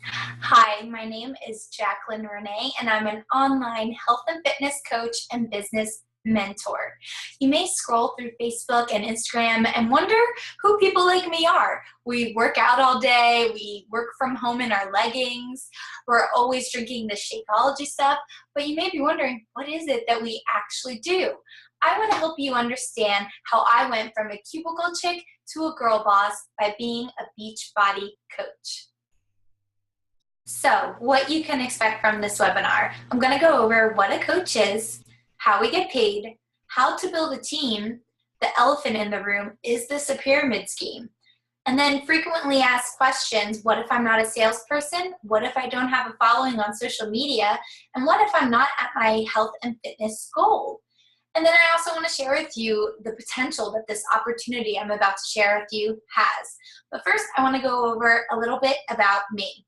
Hi, my name is Jacqueline Renee, and I'm an online health and fitness coach and business mentor. You may scroll through Facebook and Instagram and wonder who people like me are. We work out all day, we work from home in our leggings, we're always drinking the Shakeology stuff, but you may be wondering, what is it that we actually do? I want to help you understand how I went from a cubicle chick to a girl boss by being a Beachbody coach. So, what you can expect from this webinar, I'm going to go over what a coach is, how we get paid, how to build a team, the elephant in the room, is this a pyramid scheme? And then frequently asked questions, what if I'm not a salesperson? What if I don't have a following on social media? And what if I'm not at my health and fitness goal? And then I also want to share with you the potential that this opportunity I'm about to share with you has. But first, I want to go over a little bit about me.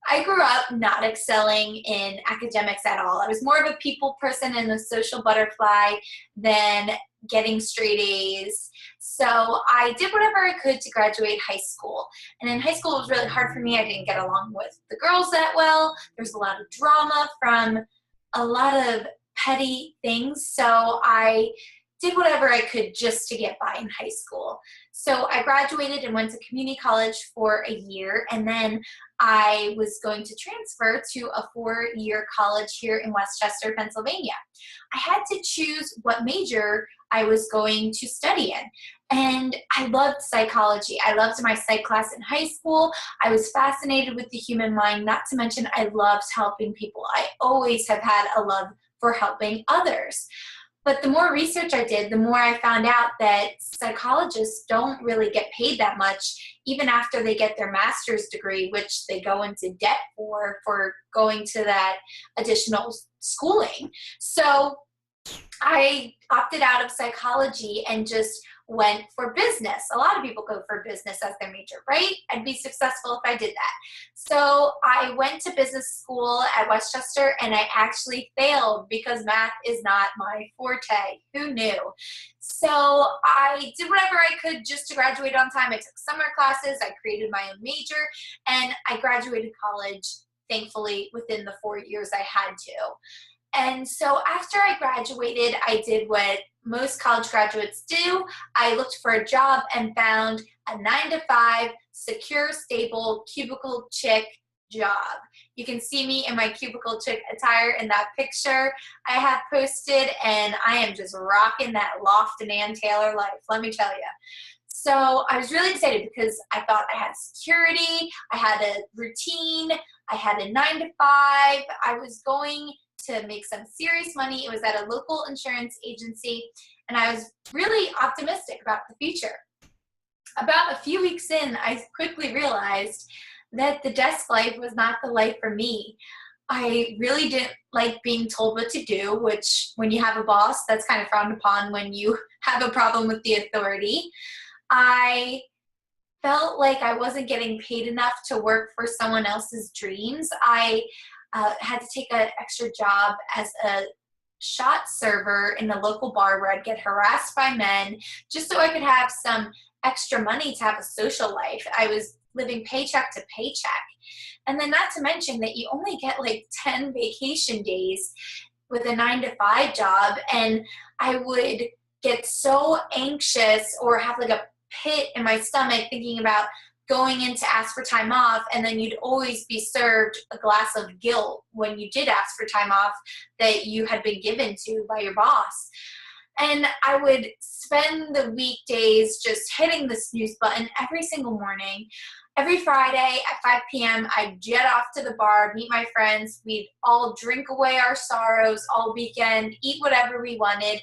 I grew up not excelling in academics at all. I was more of a people person and a social butterfly than getting straight A's. So I did whatever I could to graduate high school. And in high school, it was really hard for me. I didn't get along with the girls that well. There's a lot of drama from a lot of petty things. So I did whatever I could just to get by in high school. So I graduated and went to community college for a year, and then I was going to transfer to a 4-year college here in Westchester, Pennsylvania. I had to choose what major I was going to study in. And I loved psychology. I loved my psych class in high school. I was fascinated with the human mind, not to mention I loved helping people. I always have had a love for helping others. But the more research I did, the more I found out that psychologists don't really get paid that much, even after they get their master's degree, which they go into debt for going to that additional schooling. So I opted out of psychology and just went for business. A lot of people go for business as their major, right? I'd be successful if I did that. So I went to business school at Westchester, and I actually failed because math is not my forte. Who knew? So I did whatever I could just to graduate on time. I took summer classes, I created my own major, and I graduated college, thankfully, within the 4 years I had to. And so after I graduated, I did what most college graduates do. I looked for a job and found a 9-to-5, secure, stable, cubicle chick job. You can see me in my cubicle chick attire in that picture I have posted, and I am just rocking that loft and Ann Taylor life, let me tell you. So I was really excited because I thought I had security, I had a routine, I had a 9-to-5, I was going to make some serious money. It was at a local insurance agency, and I was really optimistic about the future. About a few weeks in, I quickly realized that the desk life was not the life for me. I really didn't like being told what to do, which when you have a boss, that's kind of frowned upon when you have a problem with the authority. I felt like I wasn't getting paid enough to work for someone else's dreams. I had to take an extra job as a shot server in a local bar where I'd get harassed by men just so I could have some extra money to have a social life. I was living paycheck to paycheck. And then not to mention that you only get like 10 vacation days with a 9-to-5 job, and I would get so anxious or have like a pit in my stomach thinking about going in to ask for time off, and then you'd always be served a glass of guilt when you did ask for time off that you had been given to by your boss. And I would spend the weekdays just hitting the snooze button every single morning. Every Friday at 5 p.m., I'd jet off to the bar, meet my friends. We'd all drink away our sorrows all weekend, eat whatever we wanted.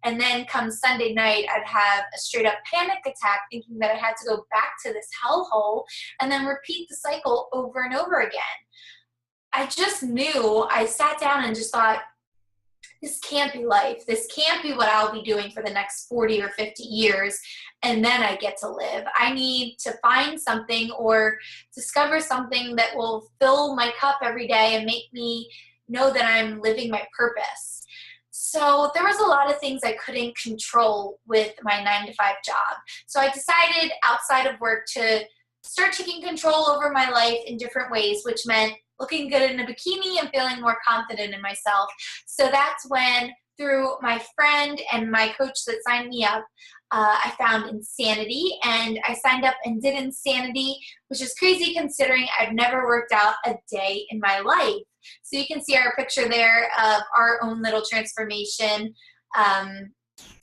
And then come Sunday night, I'd have a straight up panic attack thinking that I had to go back to this hellhole and then repeat the cycle over and over again. I just knew, I sat down and just thought, this can't be life. This can't be what I'll be doing for the next 40 or 50 years, and then I get to live. I need to find something or discover something that will fill my cup every day and make me know that I'm living my purpose. So there was a lot of things I couldn't control with my 9-to-5 job. So I decided outside of work to start taking control over my life in different ways, which meant looking good in a bikini and feeling more confident in myself. So that's when, through my friend and my coach that signed me up, I found Insanity, and I signed up and did Insanity, which is crazy considering I've never worked out a day in my life. So you can see our picture there of our own little transformation,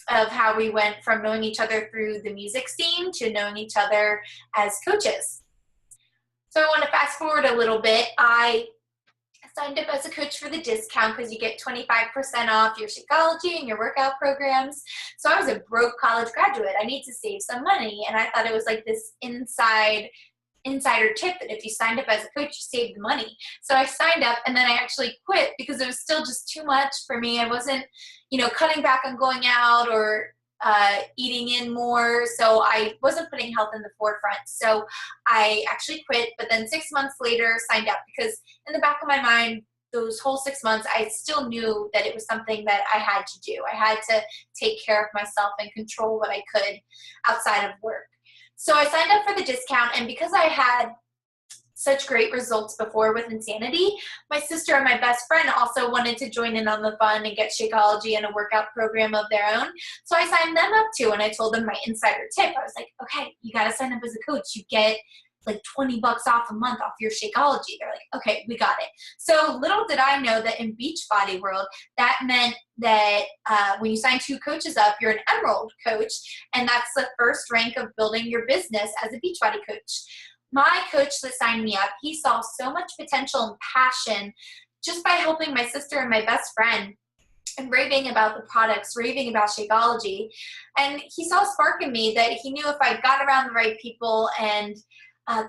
of how we went from knowing each other through the music scene to knowing each other as coaches. So I want to fast forward a little bit. I signed up as a coach for the discount because you get 25% off your Shakeology and your workout programs. So I was a broke college graduate. I need to save some money. And I thought it was like this insider tip that if you signed up as a coach, you saved the money. So I signed up, and then I actually quit because it was still just too much for me. I wasn't, cutting back on going out or eating in more. So I wasn't putting health in the forefront. So I actually quit, but then 6 months later signed up, because in the back of my mind, those whole 6 months, I still knew that it was something that I had to do. I had to take care of myself and control what I could outside of work. So I signed up for the discount, and because I had such great results before with Insanity, my sister and my best friend also wanted to join in on the fun and get Shakeology and a workout program of their own. So I signed them up too, and I told them my insider tip. I was like, okay, you got to sign up as a coach. You get like $20 off a month off your Shakeology. They're like, okay, we got it. So little did I know that in Beachbody world, that meant that when you sign 2 coaches up, you're an Emerald coach, and that's the first rank of building your business as a Beachbody coach. My coach that signed me up, he saw so much potential and passion just by helping my sister and my best friend and raving about the products, raving about Shakeology. And he saw a spark in me that he knew if I got around the right people and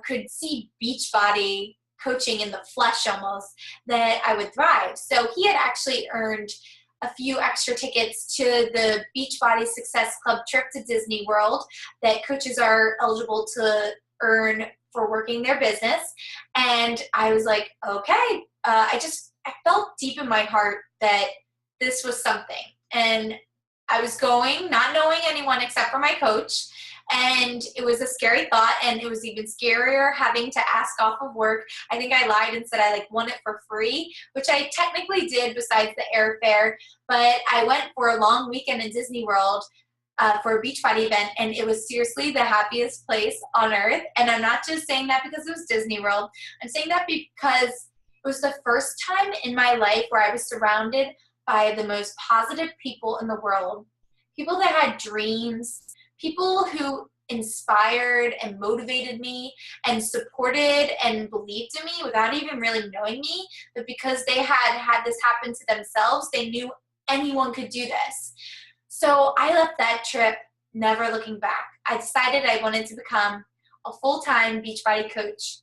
could see Beachbody coaching in the flesh almost, that I would thrive. So he had actually earned a few extra tickets to the Beachbody Success Club trip to Disney World that coaches are eligible to earn for working their business. And I was like, okay, I felt deep in my heart that this was something. And I was going, not knowing anyone except for my coach. And it was a scary thought, and it was even scarier having to ask off of work. I think I lied and said I won it for free, which I technically did besides the airfare. But I went for a long weekend in Disney World for a Beachbody event, and it was seriously the happiest place on earth. And I'm not just saying that because it was Disney World. I'm saying that because it was the first time in my life where I was surrounded by the most positive people in the world, people that had dreams, people who inspired and motivated me and supported and believed in me without even really knowing me, but because they had this happen to themselves, they knew anyone could do this. So I left that trip never looking back. I decided I wanted to become a full-time Beachbody coach.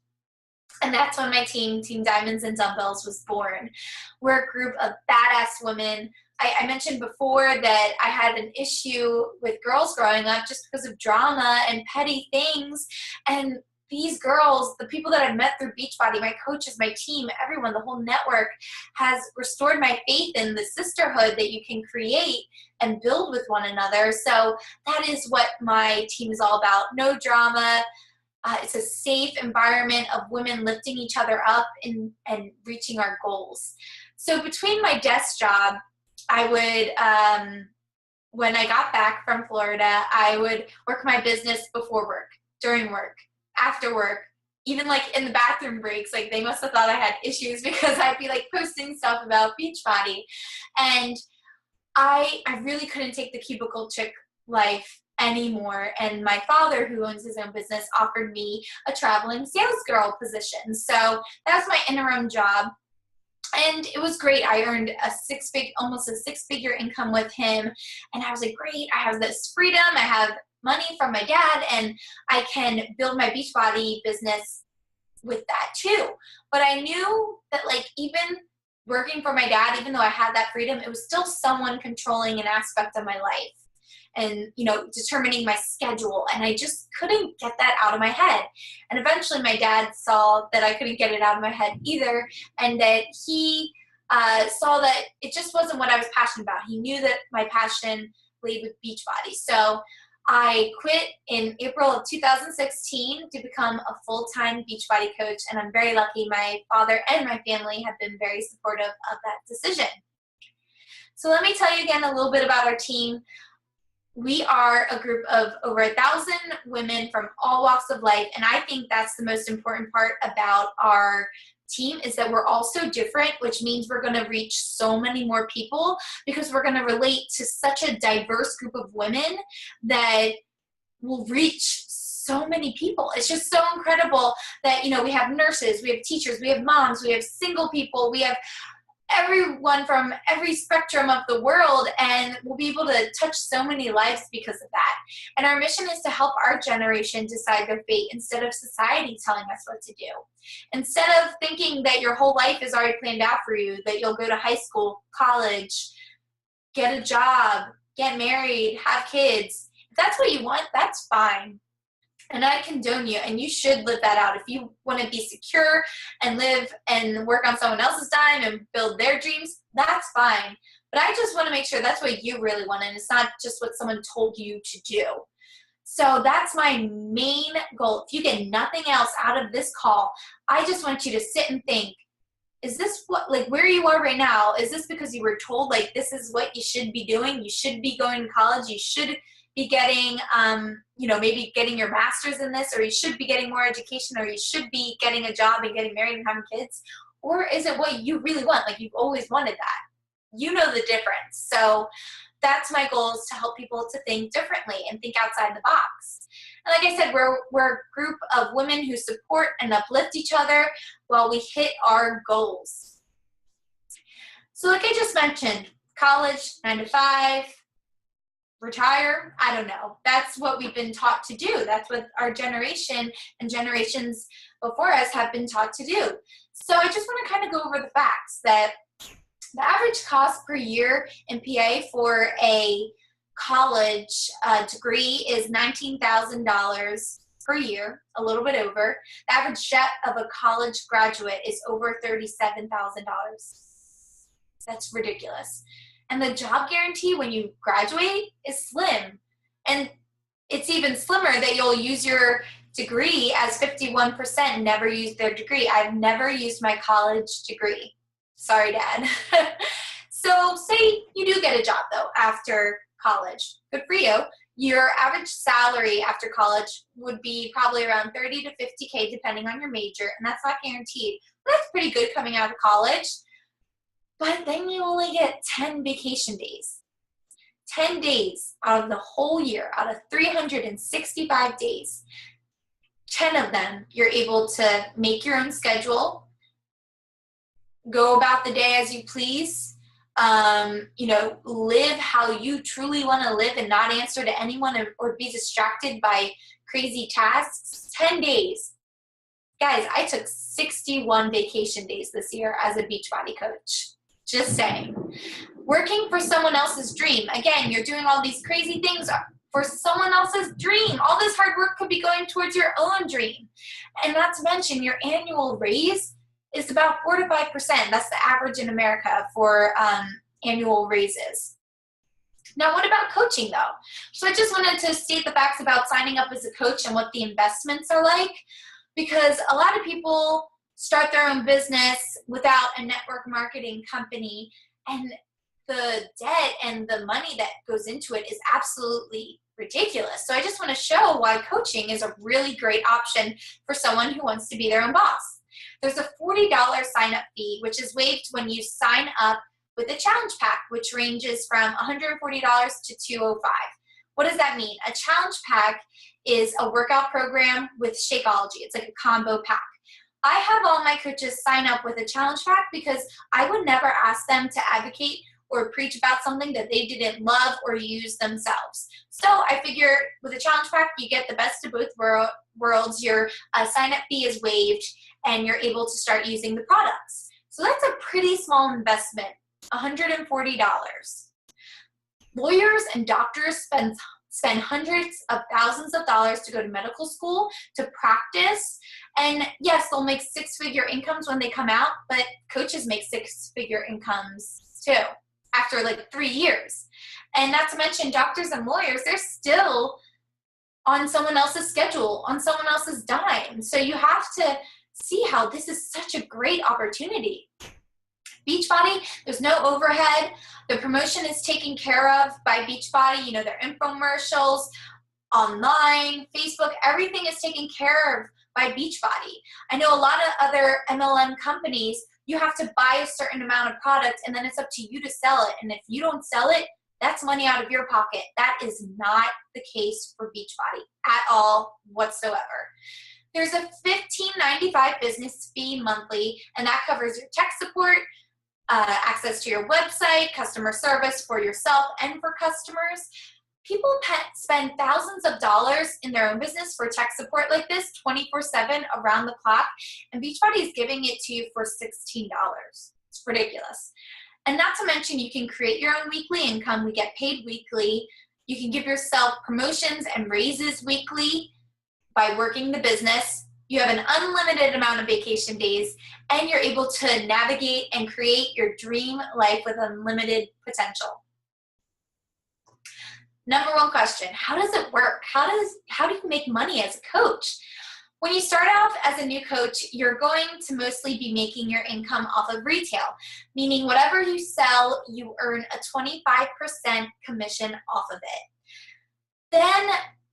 And that's when my team, Team Diamonds and Dumbbells, was born. We're a group of badass women. I mentioned before that I had an issue with girls growing up just because of drama and petty things. And these girls, the people that I've met through Beachbody, my coaches, my team, everyone, the whole network, has restored my faith in the sisterhood that you can create and build with one another. So that is what my team is all about. No drama. It's a safe environment of women lifting each other up and reaching our goals. So between my desk job, I would, when I got back from Florida, I would work my business before work, during work, after work, even in the bathroom breaks. They must have thought I had issues because I'd be posting stuff about Beachbody. And I really couldn't take the cubicle chick life anymore. And my father, who owns his own business, offered me a traveling sales girl position. So that was my interim job. And it was great. I earned almost a six-figure income with him. And I was like, great, I have this freedom. I have money from my dad, and I can build my Beachbody business with that too. But I knew that even working for my dad, even though I had that freedom, it was still someone controlling an aspect of my life and, determining my schedule. And I just couldn't get that out of my head. And eventually my dad saw that I couldn't get it out of my head either, and that he saw that it just wasn't what I was passionate about. He knew that my passion laid with Beachbody. So I quit in April of 2016 to become a full-time Beachbody coach, and I'm very lucky. My father and my family have been very supportive of that decision. So let me tell you again a little bit about our team. We are a group of over 1,000 women from all walks of life, and I think that's the most important part about our team is that we're all so different, which means we're going to reach so many more people because we're going to relate to such a diverse group of women that will reach so many people. It's just so incredible that, we have nurses, we have teachers, we have moms, we have single people, we have everyone from every spectrum of the world, and we'll be able to touch so many lives because of that. And our mission is to help our generation decide their fate instead of society telling us what to do. Instead of thinking that your whole life is already planned out for you, that you'll go to high school, college, get a job, get married, have kids. If that's what you want, that's fine. And I condone you, and you should live that out. If you want to be secure and live and work on someone else's time and build their dreams, that's fine. But I just want to make sure that's what you really want, and it's not just what someone told you to do. So that's my main goal. If you get nothing else out of this call, I just want you to sit and think, is this where you are right now, is this because you were told, this is what you should be doing? You should be going to college. You should be getting, maybe getting your master's in this, or you should be getting more education, or you should be getting a job and getting married and having kids? Or is it what you really want? You've always wanted that. You know the difference. So that's my goal, is to help people to think differently and think outside the box. And like I said, we're a group of women who support and uplift each other while we hit our goals. So like I just mentioned, college, 9 to 5, retire, I don't know. That's what we've been taught to do. That's what our generation and generations before us have been taught to do. So I just want to kind of go over the facts that the average cost per year in PA for a college degree is $19,000 per year, a little bit over. The average debt of a college graduate is over $37,000. That's ridiculous. And the job guarantee when you graduate is slim. And it's even slimmer that you'll use your degree, as 51% never use their degree. I've never used my college degree. Sorry, Dad. So say you do get a job, though, after college. Good for you. Your average salary after college would be probably around 30 to 50K, depending on your major, and that's not guaranteed. But that's pretty good coming out of college. But then you only get 10 vacation days. 10 days out of the whole year, out of 365 days. 10 of them, you're able to make your own schedule, go about the day as you please, live how you truly want to live and not answer to anyone or be distracted by crazy tasks. 10 days. Guys, I took 61 vacation days this year as a Beachbody coach. Just saying. Working for someone else's dream. Again, you're doing all these crazy things for someone else's dream. All this hard work could be going towards your own dream. And not to mention, your annual raise is about 4 to 5%. That's the average in America for annual raises. Now, what about coaching, though? So I just wanted to state the facts about signing up as a coach and what the investments are like, because a lot of people start their own business without a network marketing company, and the debt and the money that goes into it is absolutely ridiculous. So I just want to show why coaching is a really great option for someone who wants to be their own boss. There's a $40 sign-up fee, which is waived when you sign up with a challenge pack, which ranges from $140 to $205. What does that mean? A challenge pack is a workout program with Shakeology. It's like a combo pack. I have all my coaches sign up with a challenge pack because I would never ask them to advocate or preach about something that they didn't love or use themselves. So I figure with a challenge pack, you get the best of both worlds. Your sign-up fee is waived, and you're able to start using the products. So that's a pretty small investment, $140. Lawyers and doctors spend hundreds of thousands of dollars to go to medical school, to practice. And yes, they'll make six-figure incomes when they come out, but coaches make six-figure incomes too after 3 years. And not to mention doctors and lawyers, they're still on someone else's schedule, on someone else's dime. So you have to see how this is such a great opportunity. Beachbody, there's no overhead. The promotion is taken care of by Beachbody. You know, their infomercials, online, Facebook, everything is taken care of by Beachbody. I know a lot of other MLM companies, you have to buy a certain amount of product and then it's up to you to sell it. And if you don't sell it, that's money out of your pocket. That is not the case for Beachbody at all whatsoever. There's a $15.95 business fee monthly, and that covers your tech support, access to your website, customer service for yourself and for customers. People spend thousands of dollars in their own business for tech support like this 24/7 around the clock, and Beachbody is giving it to you for $16. It's ridiculous. And not to mention, you can create your own weekly income. We get paid weekly. You can give yourself promotions and raises weekly by working the business. You have an unlimited amount of vacation days, and you're able to navigate and create your dream life with unlimited potential. Number one question, how does it work? How do you make money as a coach? When you start off as a new coach, you're going to mostly be making your income off of retail, meaning whatever you sell, you earn a 25% commission off of it. Then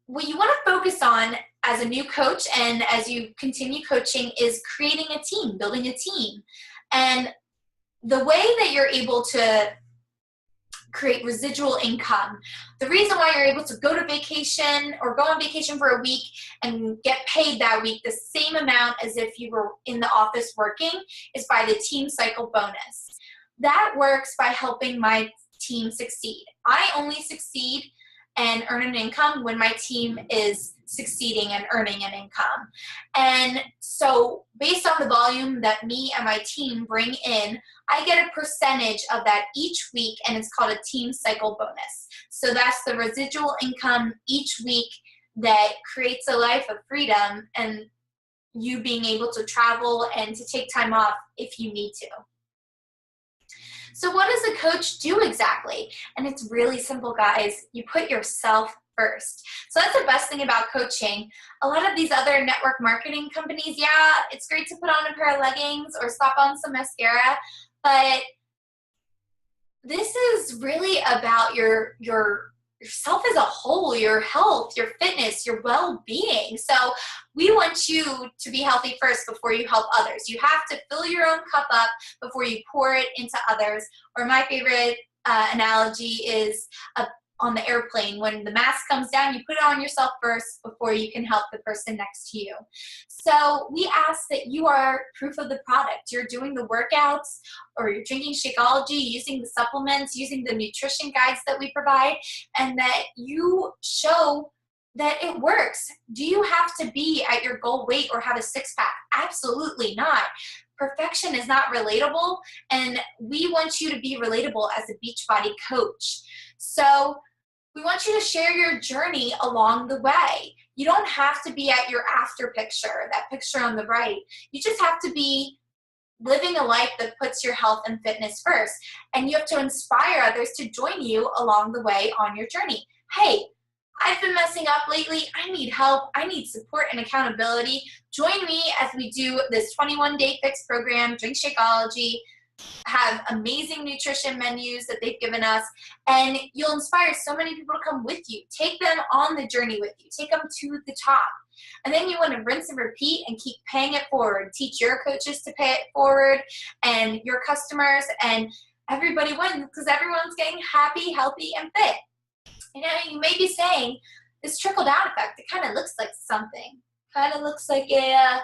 what you want to focus on as a new coach and as you continue coaching is creating a team, building a team. And the way that you're able to create residual income, the reason why you're able to go to vacation or go on vacation for a week and get paid that week the same amount as if you were in the office working is by the team cycle bonus. That works by helping my team succeed. I only succeed and earn an income when my team is succeeding and earning an income. And so based on the volume that me and my team bring in, I get a percentage of that each week, and it's called a team cycle bonus. So that's the residual income each week that creates a life of freedom and you being able to travel and to take time off if you need to. So what does a coach do exactly? And it's really simple, guys. You put yourself first. So that's the best thing about coaching. A lot of these other network marketing companies, yeah, it's great to put on a pair of leggings or slap on some mascara, but this is really about yourself as a whole, your health, your fitness, your well-being. So we want you to be healthy first before you help others. You have to fill your own cup up before you pour it into others. Or my favorite analogy is on the airplane. When the mask comes down, you put it on yourself first before you can help the person next to you. So we ask that you are proof of the product. You're doing the workouts, or you're drinking Shakeology, using the supplements, using the nutrition guides that we provide, and that you show that it works. Do you have to be at your goal weight or have a six-pack? Absolutely not. Perfection is not relatable, and we want you to be relatable as a Beachbody coach. So we want you to share your journey along the way. You don't have to be at your after picture, that picture on the right. You just have to be living a life that puts your health and fitness first. And you have to inspire others to join you along the way on your journey. Hey, I've been messing up lately. I need help. I need support and accountability. Join me as we do this 21-day fix program, drink Shakeology, have amazing nutrition menus that they've given us, and you'll inspire so many people to come with you. Take them on the journey with you. Take them to the top. And then you want to rinse and repeat and keep paying it forward. Teach your coaches to pay it forward and your customers, and everybody wins because everyone's getting happy, healthy, and fit. You know, you may be saying, this trickle-down effect, it kind of looks like something. Kind of looks like a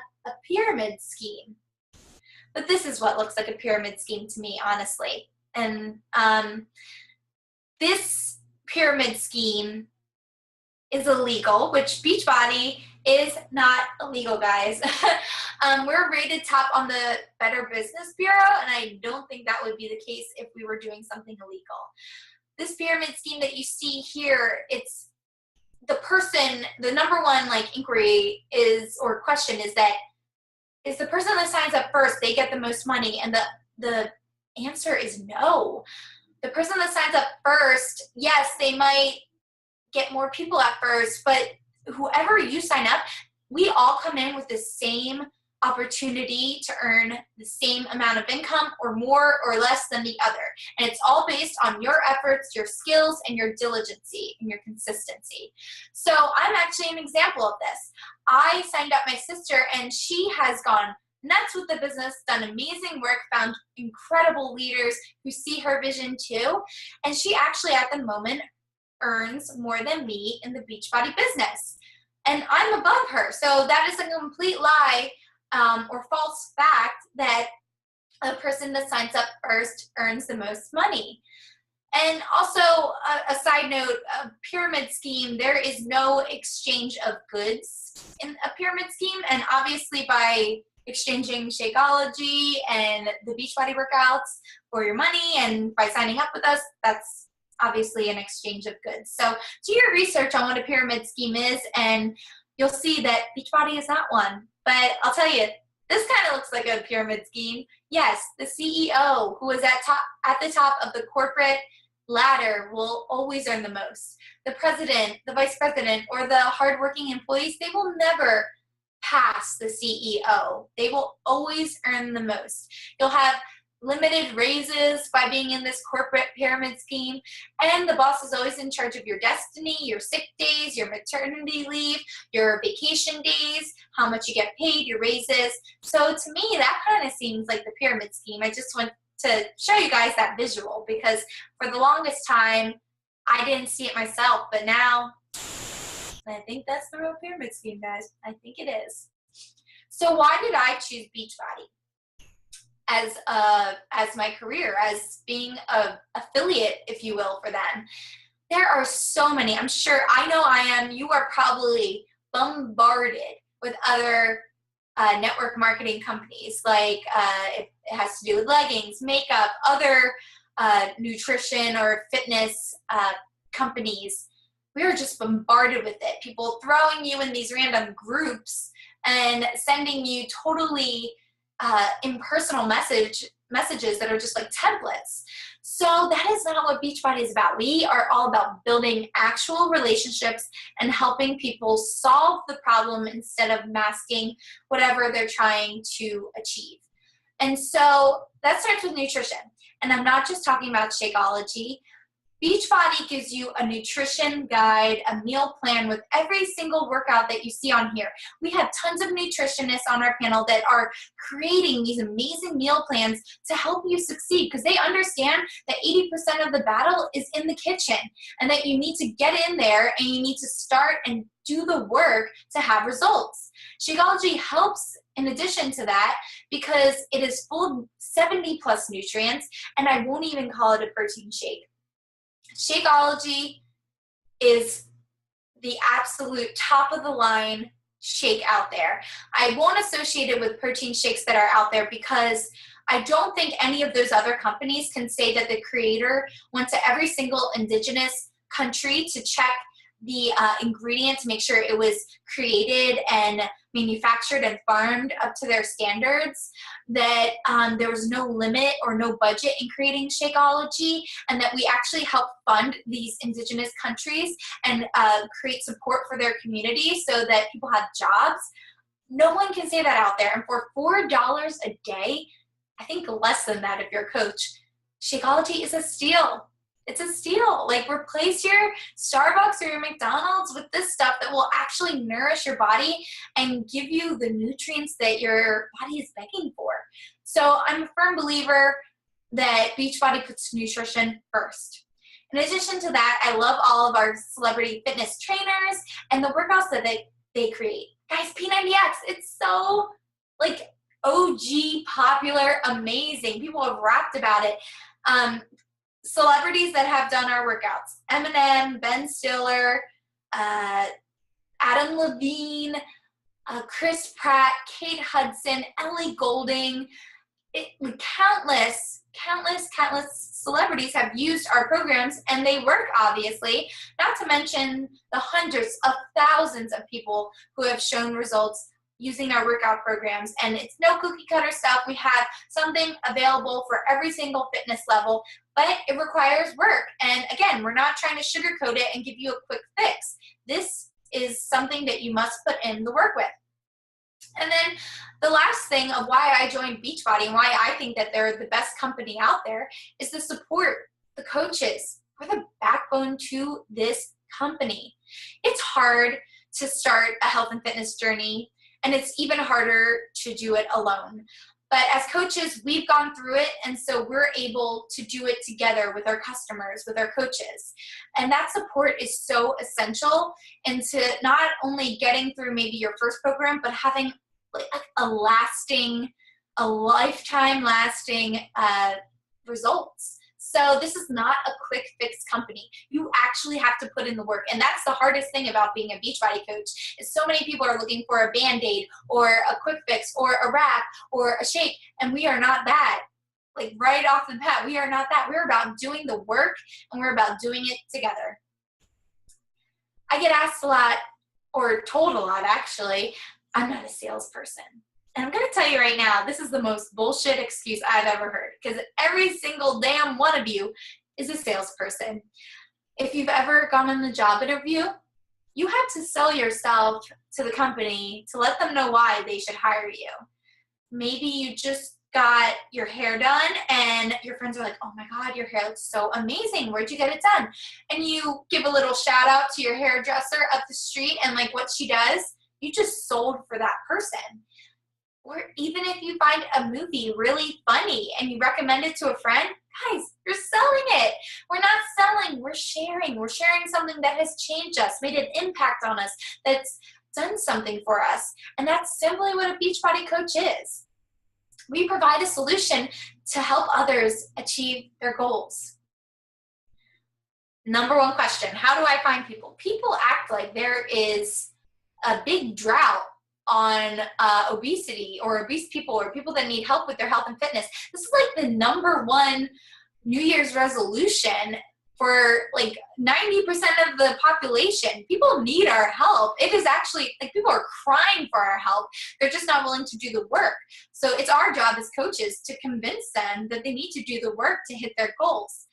pyramid scheme. But this is what looks like a pyramid scheme to me, honestly. And this pyramid scheme is illegal, which Beachbody is not illegal, guys. We're rated top on the Better Business Bureau, and I don't think that would be the case if we were doing something illegal. This pyramid scheme that you see here, it's the person, the number one inquiry is, or question is that, is the person that signs up first, they get the most money? And the answer is no. The person that signs up first, yes, they might get more people at first, but whoever you sign up, we all come in with the same opportunity to earn the same amount of income or more or less than the other. And it's all based on your efforts, your skills, and your diligency and your consistency. So I'm actually an example of this. I signed up my sister and she has gone nuts with the business, done amazing work, found incredible leaders who see her vision too. And she actually at the moment earns more than me in the Beachbody business. And I'm above her. So that is a complete lie or false fact that a person that signs up first earns the most money. And also, a side note, a pyramid scheme, there is no exchange of goods in a pyramid scheme. And obviously by exchanging Shakeology and the Beachbody workouts for your money and by signing up with us, that's obviously an exchange of goods. So do your research on what a pyramid scheme is and you'll see that Beachbody is not one. But I'll tell you, this kind of looks like a pyramid scheme. Yes, the CEO who is at the top of the corporate ladder will always earn the most. The president, the vice president, or the hardworking employees, they will never pass the CEO. They will always earn the most. You'll have limited raises by being in this corporate pyramid scheme, and the boss is always in charge of your destiny, your sick days, your maternity leave, your vacation days, how much you get paid, your raises. So to me, that kind of seems like the pyramid scheme. I just want to show you guys that visual because for the longest time, I didn't see it myself, but now I think that's the real pyramid scheme, guys. I think it is. So why did I choose Beachbody as my career, as being a affiliate, if you will, for them? There are so many. I'm sure, I know I am. You are probably bombarded with other network marketing companies, like it has to do with leggings, makeup, other nutrition or fitness companies. We are just bombarded with it. People throwing you in these random groups and sending you totally impersonal messages that are just like templates. So that is not what Beachbody is about. We are all about building actual relationships and helping people solve the problem instead of masking whatever they're trying to achieve. And so that starts with nutrition. And I'm not just talking about Shakeology. Beachbody gives you a nutrition guide, a meal plan with every single workout that you see on here. We have tons of nutritionists on our panel that are creating these amazing meal plans to help you succeed because they understand that 80% of the battle is in the kitchen and that you need to get in there and you need to start and do the work to have results. Shakeology helps in addition to that because it is full of 70 plus nutrients, and I won't even call it a protein shake. Shakeology is the absolute top of the line shake out there. I won't associate it with protein shakes that are out there because I don't think any of those other companies can say that the creator went to every single indigenous country to check the ingredient to make sure it was created and manufactured and farmed up to their standards, that there was no limit or no budget in creating Shakeology, and that we actually help fund these indigenous countries and create support for their community so that people have jobs. No one can say that out there. And for $4 a day, I think less than that if you're a coach, Shakeology is a steal. It's a steal. Like, replace your Starbucks or your McDonald's with this stuff that will actually nourish your body and give you the nutrients that your body is begging for. So I'm a firm believer that Beachbody puts nutrition first. In addition to that, I love all of our celebrity fitness trainers and the workouts that they create. Guys, P90X, it's so like OG, popular, amazing. People have rapped about it. Celebrities that have done our workouts: Eminem, Ben Stiller, Adam Levine, Chris Pratt, Kate Hudson, Ellie Goulding. Countless celebrities have used our programs, and they work, obviously, not to mention the hundreds of thousands of people who have shown results using our workout programs. And it's no cookie cutter stuff. We have something available for every single fitness level, but it requires work. And again, we're not trying to sugarcoat it and give you a quick fix. This is something that you must put in the work with. And then the last thing of why I joined Beachbody and why I think that they're the best company out there is the support. The coaches are the backbone to this company. It's hard to start a health and fitness journey, and it's even harder to do it alone. But as coaches, we've gone through it, and so we're able to do it together with our customers, with our coaches. And that support is so essential into not only getting through maybe your first program, but having like a lifetime lasting results. So this is not a quick fix company. You actually have to put in the work. And that's the hardest thing about being a Beachbody coach is so many people are looking for a Band-Aid or a quick fix or a wrap or a shake. And we are not that. Like right off the bat, we are not that. We're about doing the work and we're about doing it together. I get asked a lot, or told a lot actually, I'm not a salesperson. And I'm going to tell you right now, this is the most bullshit excuse I've ever heard, because every single damn one of you is a salesperson. If you've ever gone on a job interview, you have to sell yourself to the company to let them know why they should hire you. Maybe you just got your hair done and your friends are like, oh my God, your hair looks so amazing. Where'd you get it done? And you give a little shout out to your hairdresser up the street and like what she does, you just sold for that person. Or even if you find a movie really funny and you recommend it to a friend, guys, you're selling it. We're not selling, we're sharing. We're sharing something that has changed us, made an impact on us, that's done something for us. And that's simply what a Beachbody coach is. We provide a solution to help others achieve their goals. Number one question, how do I find people? People act like there is a big drought on obesity or obese people or people that need help with their health and fitness. This is like the number one New Year's resolution for like 90% of the population. People need our help. It is actually like people are crying for our help. They're just not willing to do the work. So it's our job as coaches to convince them that they need to do the work to hit their goals.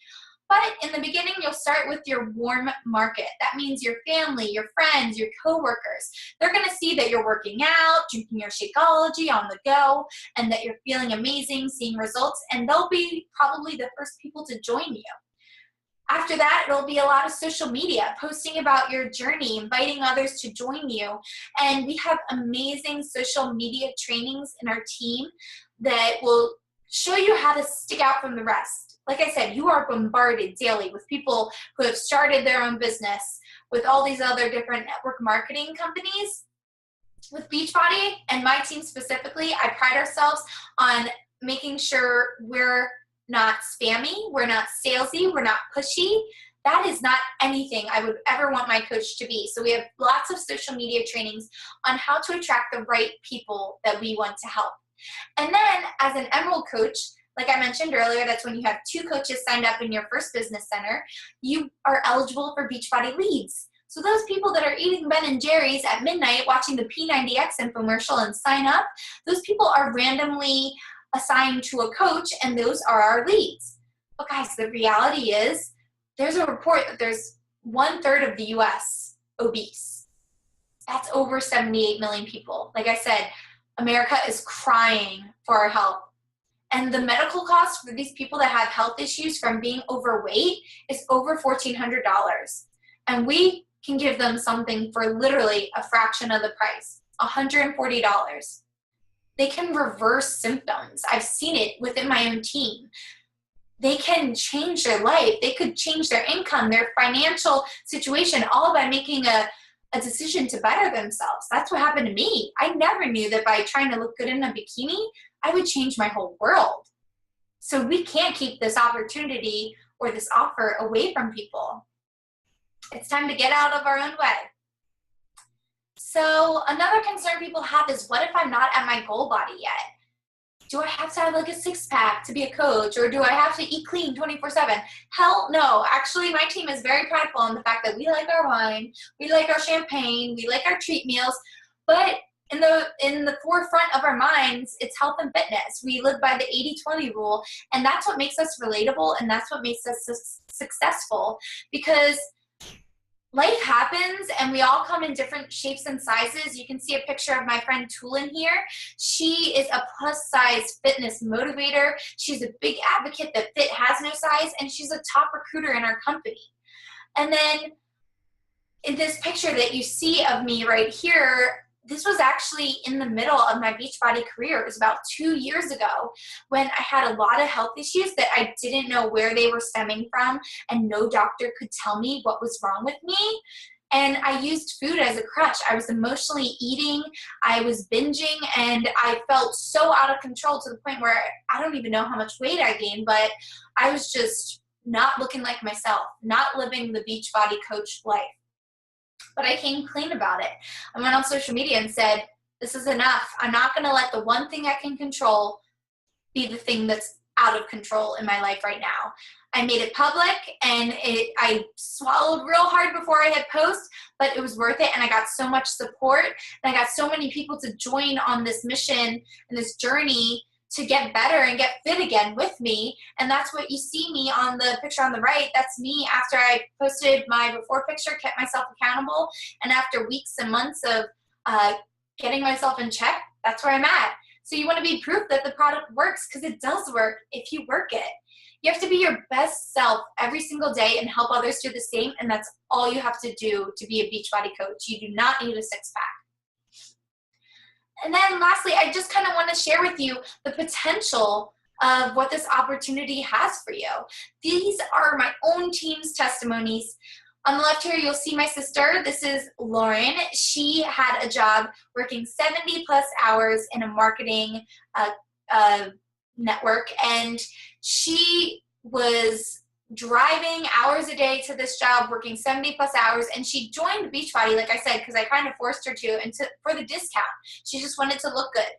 But in the beginning, you'll start with your warm market. That means your family, your friends, your coworkers. They're going to see that you're working out, drinking your Shakeology on the go, and that you're feeling amazing, seeing results, and they'll be probably the first people to join you. After that, it'll be a lot of social media, posting about your journey, inviting others to join you. And we have amazing social media trainings in our team that will show you how to stick out from the rest. Like I said, you are bombarded daily with people who have started their own business, with all these other different network marketing companies. With Beachbody and my team specifically, I pride ourselves on making sure we're not spammy, we're not salesy, we're not pushy. That is not anything I would ever want my coach to be. So we have lots of social media trainings on how to attract the right people that we want to help. And then as an Emerald coach, like I mentioned earlier, that's when you have 2 coaches signed up in your first business center, you are eligible for Beachbody leads. So those people that are eating Ben & Jerry's at midnight watching the P90X infomercial and sign up, those people are randomly assigned to a coach, and those are our leads. But guys, the reality is there's a report that there's 1/3 of the U.S. obese. That's over 78 million people. Like I said, America is crying for our help. And the medical cost for these people that have health issues from being overweight is over $1,400. And we can give them something for literally a fraction of the price, $140. They can reverse symptoms. I've seen it within my own team. They can change their life. They could change their income, their financial situation, all by making a decision to better themselves. That's what happened to me. I never knew that by trying to look good in a bikini, I would change my whole world. So we can't keep this opportunity or this offer away from people. It's time to get out of our own way. So another concern people have is, what if I'm not at my goal body yet? Do I have to have like a 6-pack to be a coach, or do I have to eat clean 24/7? Hell no. Actually, my team is very prideful on the fact that we like our wine, we like our champagne, we like our treat meals, but in the forefront of our minds, it's health and fitness. We live by the 80-20 rule, and that's what makes us relatable, and that's what makes us successful, because life happens and we all come in different shapes and sizes. You can see a picture of my friend Tulin here. She is a plus size fitness motivator. She's a big advocate that fit has no size, and she's a top recruiter in our company. And then in this picture that you see of me right here, this was actually in the middle of my Beachbody career. It was about 2 years ago when I had a lot of health issues that I didn't know where they were stemming from, and no doctor could tell me what was wrong with me. And I used food as a crutch. I was emotionally eating, I was binging, and I felt so out of control to the point where I don't even know how much weight I gained, but I was just not looking like myself, not living the Beachbody coach life. But I came clean about it. I went on social media and said, this is enough. I'm not going to let the one thing I can control be the thing that's out of control in my life right now. I made it public, and I swallowed real hard before I hit post, but it was worth it, and I got so much support, and I got so many people to join on this mission and this journey to get better and get fit again with me. And that's what you see me on the picture on the right. That's me after I posted my before picture, kept myself accountable, and after weeks and months of getting myself in check, that's where I'm at. So you want to be proof that the product works, because it does work if you work it. You have to be your best self every single day and help others do the same, and that's all you have to do to be a Beachbody coach. You do not need a six-pack. And then lastly, I just kind of want to share with you the potential of what this opportunity has for you. These are my own team's testimonies. On the left here, you'll see my sister. This is Lauren. She had a job working 70 plus hours in a marketing network, and she was driving hours a day to this job, working 70 plus hours, and she joined Beachbody, like I said, because I kind of forced her to, and for the discount. She just wanted to look good.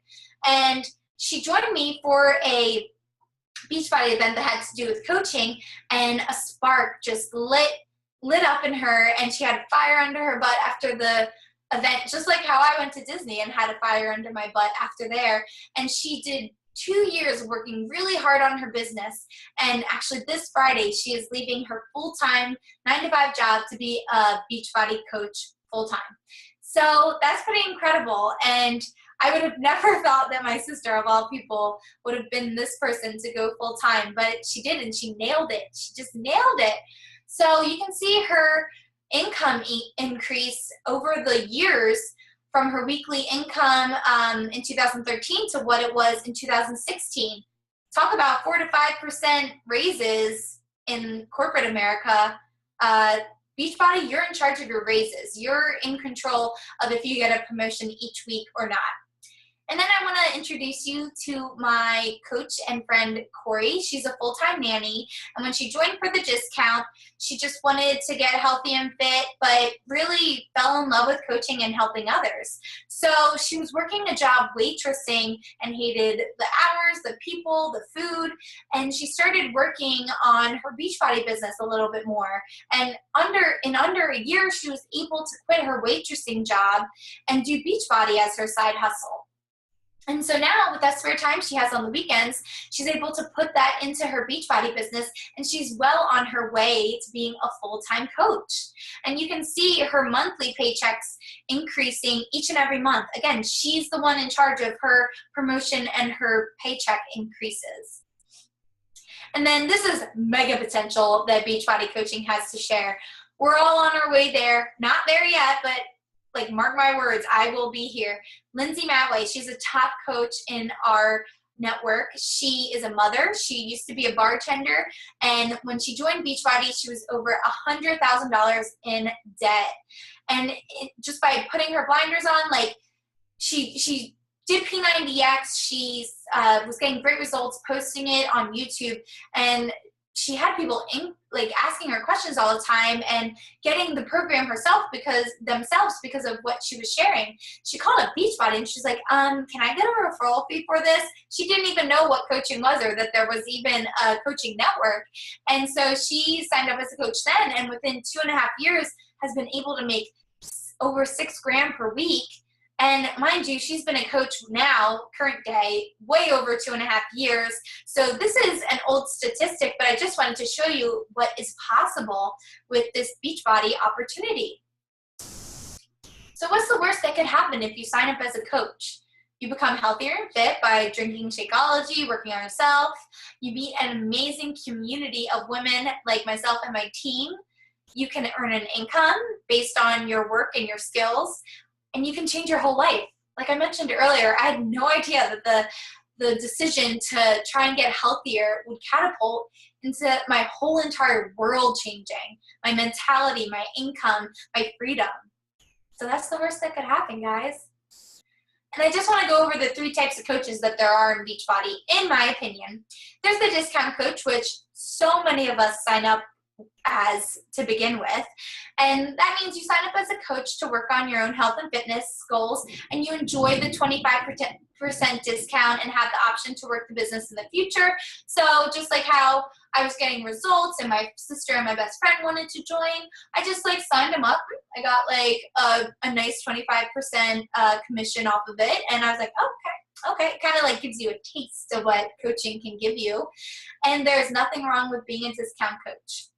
And she joined me for a Beachbody event that had to do with coaching, and a spark just lit up in her, and she had fire under her butt after the event, just like how I went to Disney and had a fire under my butt after there. And she did 2 years working really hard on her business, and actually this Friday she is leaving her full-time 9-to-5 job to be a Beachbody coach full-time. So that's pretty incredible, and I would have never thought that my sister, of all people, would have been this person to go full-time, but she did, and she nailed it. She just nailed it. So you can see her income increase over the years, from her weekly income in 2013 to what it was in 2016. Talk about 4 to 5% raises in corporate America. Beachbody, you're in charge of your raises. You're in control of if you get a promotion each week or not. And then I want to introduce you to my coach and friend, Corey. She's a full-time nanny, and when she joined for the discount, she just wanted to get healthy and fit, but really fell in love with coaching and helping others. So she was working a job waitressing and hated the hours, the people, the food, and she started working on her Beachbody business a little bit more. And in under a year, she was able to quit her waitressing job and do Beachbody as her side hustle. And so now, with that spare time she has on the weekends, she's able to put that into her Beachbody business, and she's well on her way to being a full-time coach. And you can see her monthly paychecks increasing each and every month. Again, she's the one in charge of her promotion and her paycheck increases. And then this is mega potential that Beachbody coaching has to share. We're all on our way there. Not there yet, but like, mark my words, I will be here. Lindsay Matway, she's a top coach in our network. She is a mother. She used to be a bartender, and when she joined Beachbody, she was over $100,000 in debt. And just by putting her blinders on, like, she did P90X. She was getting great results, posting it on YouTube, and she had people asking her questions all the time and getting the program themselves because of what she was sharing. She called up Beachbody and she's like, can I get a referral fee for this? She didn't even know what coaching was, or that there was even a coaching network. And so she signed up as a coach then, and within 2.5 years has been able to make over $6,000 per week And mind you, she's been a coach now, current day, way over 2.5 years. So this is an old statistic, but I just wanted to show you what is possible with this Beachbody opportunity. So what's the worst that could happen if you sign up as a coach? You become healthier and fit by drinking Shakeology, working on yourself. You meet an amazing community of women like myself and my team. You can earn an income based on your work and your skills, and you can change your whole life. Like I mentioned earlier, I had no idea that the decision to try and get healthier would catapult into my whole entire world changing, my mentality, my income, my freedom. So that's the worst that could happen, guys. And I just want to go over the 3 types of coaches that there are in Beachbody, in my opinion. There's the discount coach, which so many of us sign up as to begin with. And that means you sign up as a coach to work on your own health and fitness goals, and you enjoy the 25% discount and have the option to work the business in the future. So just like how I was getting results and my sister and my best friend wanted to join, I just signed them up. I got a nice 25% commission off of it, and I was like, okay, it kind of gives you a taste of what coaching can give you. And there's nothing wrong with being a discount coach.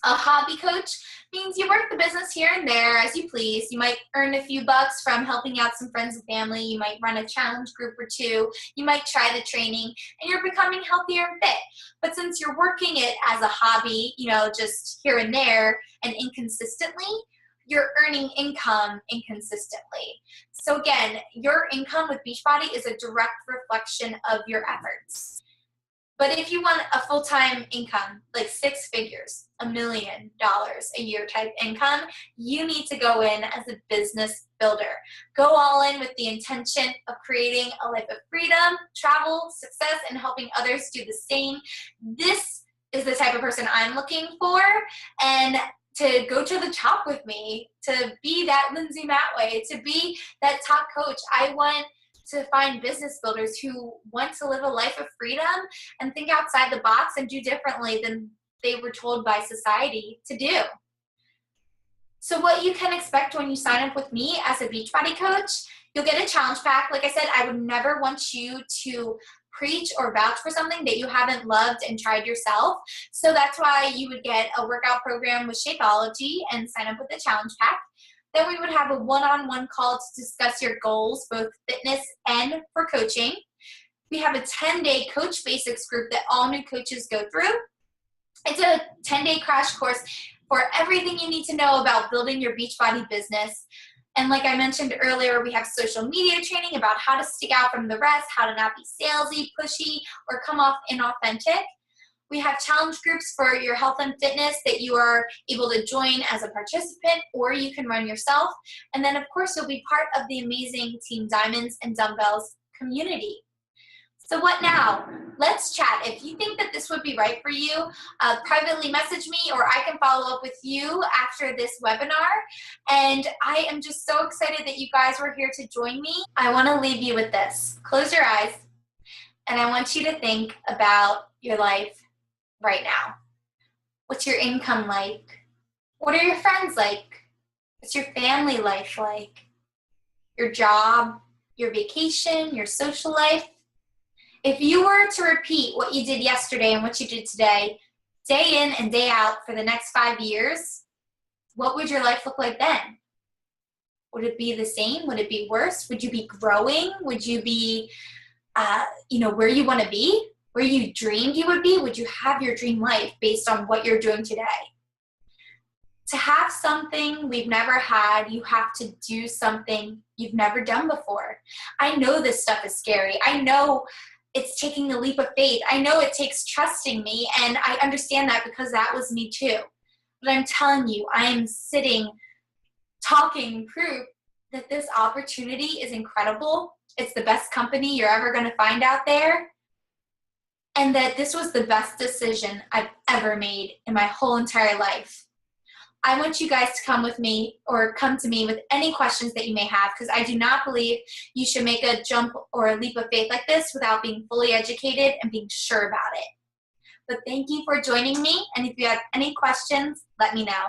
A hobby coach means you work the business here and there as you please. You might earn a few bucks from helping out some friends and family. You might run a challenge group or 2. You might try the training, and you're becoming healthier and fit. But since you're working it as a hobby, just here and there and inconsistently, you're earning income inconsistently. So again, your income with Beachbody is a direct reflection of your efforts. But if you want a full-time income, like 6 figures, $1 million a year type income, you need to go in as a business builder. Go all in with the intention of creating a life of freedom, travel, success, and helping others do the same. This is the type of person I'm looking for, and to go to the top with me, to be that Lindsay Matway, to be that top coach. I want to find business builders who want to live a life of freedom and think outside the box and do differently than they were told by society to do. So what you can expect when you sign up with me as a Beachbody coach, you'll get a challenge pack. Like I said, I would never want you to preach or vouch for something that you haven't loved and tried yourself. So that's why you would get a workout program with Shakeology and sign up with the challenge pack. Then we would have a one-on-one call to discuss your goals, both fitness and for coaching. We have a 10-day Coach Basics group that all new coaches go through. It's a 10-day crash course for everything you need to know about building your Beachbody business. And like I mentioned earlier, we have social media training about how to stick out from the rest, how to not be salesy, pushy, or come off inauthentic. We have challenge groups for your health and fitness that you are able to join as a participant, or you can run yourself. And then, of course, you'll be part of the amazing Team Diamonds and Dumbbells community. So what now? Let's chat. If you think that this would be right for you, privately message me, or I can follow up with you after this webinar. And I am just so excited that you guys were here to join me. I want to leave you with this. Close your eyes, and I want you to think about your life right now. What's your income like? What are your friends like? What's your family life like? Your job, your vacation, your social life? If you were to repeat what you did yesterday and what you did today, day in and day out for the next 5 years, what would your life look like then? Would it be the same? Would it be worse? Would you be growing? Would you be, where you want to be? Where you dreamed you would be? Would you have your dream life based on what you're doing today? To have something we've never had, you have to do something you've never done before. I know this stuff is scary. I know it's taking a leap of faith. I know it takes trusting me, and I understand that because that was me too. But I'm telling you, I am sitting, talking proof that this opportunity is incredible. It's the best company you're ever going to find out there. And that this was the best decision I've ever made in my whole entire life. I want you guys to come with me or come to me with any questions that you may have, because I do not believe you should make a jump or a leap of faith like this without being fully educated and being sure about it. But thank you for joining me, and if you have any questions, let me know.